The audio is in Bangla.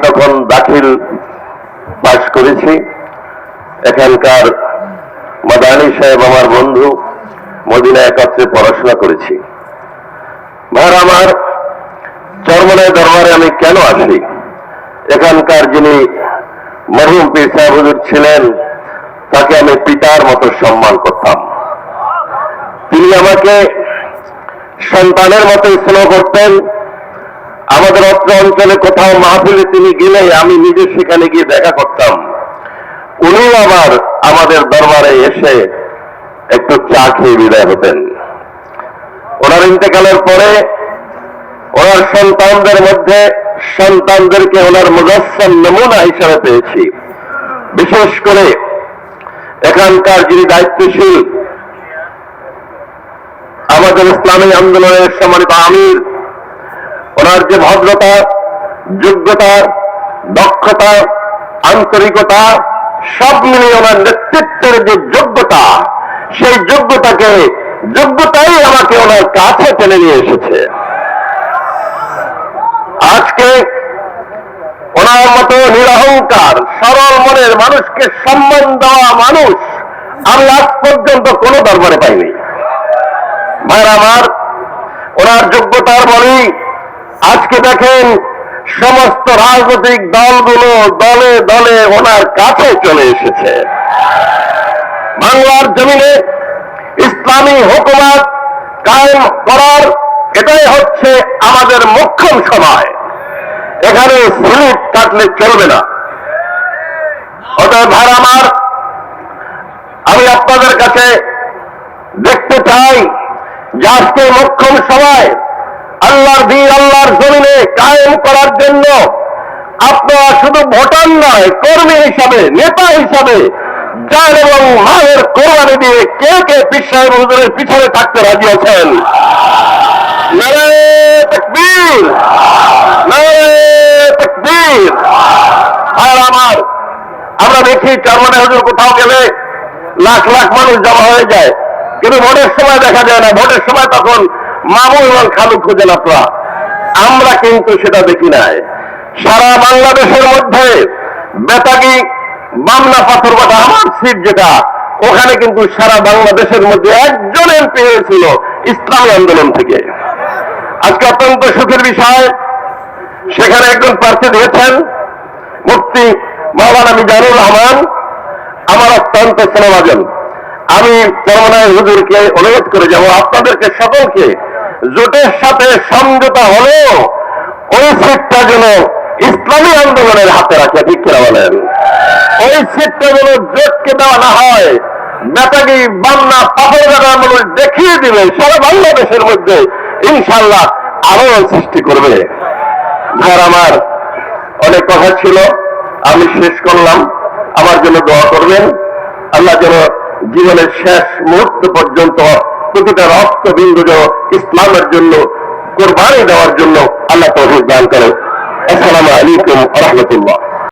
তখন দাখিল পাশ করেছি। এখানকার মাদানী সাহেব আমার বন্ধু, মদিনা একত্রে পড়াশোনা করেছি। ভাই আমার, চরমনাই দরবারে আমি কেন আসি? এখানকার যিনি মরহুম পীর সাহেব হুজুর ছিলেন, তাকে আমি পিতার মতো সম্মান করতাম। তিনি আমাকে সন্তানের মতো স্নেহ করতেন। আমাদের অত্র অঞ্চলে কোথাও মাহফিলে তিনি গেলে আমি নিজে সেখানে গিয়ে দেখা করতাম। উনিও আবার আমাদের দরবারে এসে একটু চা খেয়ে বিদায় হতেন। ওনার ইন্তেকালের পরে ওনার সন্তানদেরকে ওনার মুজাসসাম নমুনা হিসেবে পেয়েছি। বিশেষ করে এখানকার যিনি দায়িত্বশীল আমাদের ইসলামী আন্দোলনের সম্মানিত আমির, ওনার যে ভদ্রতা, যোগ্যতা, দক্ষতা, আন্তরিকতা সব মিলিয়ে ওনার নেতৃত্বের যে যোগ্যতা, সেই যোগ্যতাই আমাকে ওনার কাছে টেনে নিয়ে এসেছে। আজকে ওনার মতো নিরহংকার সরল মনের মানুষকে সম্মান দেওয়া মানুষ আমি আজ পর্যন্ত কোনো দরবারে পাইনি। ভাইরা আমার, ওনার যোগ্যতার বলেই আজকে দেখেন সমস্ত রাজনৈতিক দলগুলো দলে দলে ওনার কাছে চলে এসেছে। বাংলার জমিনে ইসলামী হুকুমত কায়েম করার এটাই হচ্ছে আমাদের মোক্ষম সময়। এখানে স্লিপ কাটলে চলবে না। অতএব ভাইরা আমার, আমি আপনাদের কাছে দেখতে চাই যে আজকে মোক্ষম সময় আল্লাহর দ্বীন আল্লাহর জমিনে কায়েম করার জন্য আপনারা শুধু ভোটার নয়, কর্মী হিসাবে, নেতা হিসাবে জান এবং মালের কোরবানি দিয়ে কে কে পীর সাহেব হুজুরের পিছনে থাকতে রাজি আছেন? নারায়ে তাকবীর, নারায়ে তাকবীর। ভাইরা আমার, আমরা দেখি চরমনাই হুজুর কোথাও গেলে লাখ লাখ মানুষ জমা হয়ে যায়, কিন্তু ভোটের সময় দেখা যায় না। ভোটের সময় তখন মামু এবং খালু খুঁজেন আপনারা, আমরা কিন্তু সেটা দেখি নাই। সারা বাংলাদেশের মধ্যে বেতাগী, বামনা, পাথরঘাটা আমার সিট যেটা, ওখানে কিন্তু সারা বাংলাদেশের মধ্যে একজন এমপি হয়েছিল ইসলামী আন্দোলন থেকে। আজকে অত্যন্ত সুখের বিষয়, সেখানে একজন প্রার্থী দিয়েছেন মুফতি মাওলানা মিজানুর রহমান, আমার অত্যন্ত স্নেহভাজন। আমি চরমনাই হুজুরকে অনুরোধ করে যাব, আপনাদেরকে সকলকে জোটের সাথে সমঝোতা হলেও ওই সিটটা যেন ইসলামী আন্দোলনের হাতে রাখে, ঠিক কিনা বলেন? ওই সিটটা যেন জোটকে দেওয়া না হয়। বেতাগী, বামনা, পাথরঘাটা আন্দোলন দেখিয়ে দিবে সারা বাংলাদেশের মধ্যে ইনশাআল্লাহ আলোড়ন সৃষ্টি করবে। ভাইরা আমার, অনেক কথা ছিল, আমি শেষ করলাম। আমার জন্য দোয়া করবেন। আল্লাহ যেন জীবনের শেষ মুহূর্ত পর্যন্ত প্রতিটা রক্তবিন্দু যেন ইসলামের জন্য কোরবানি দেওয়ার জন্য আল্লাহ তৌফিক দান করে। আসসালামু আলাইকুম ওয়া রাহমাতুল্লাহ।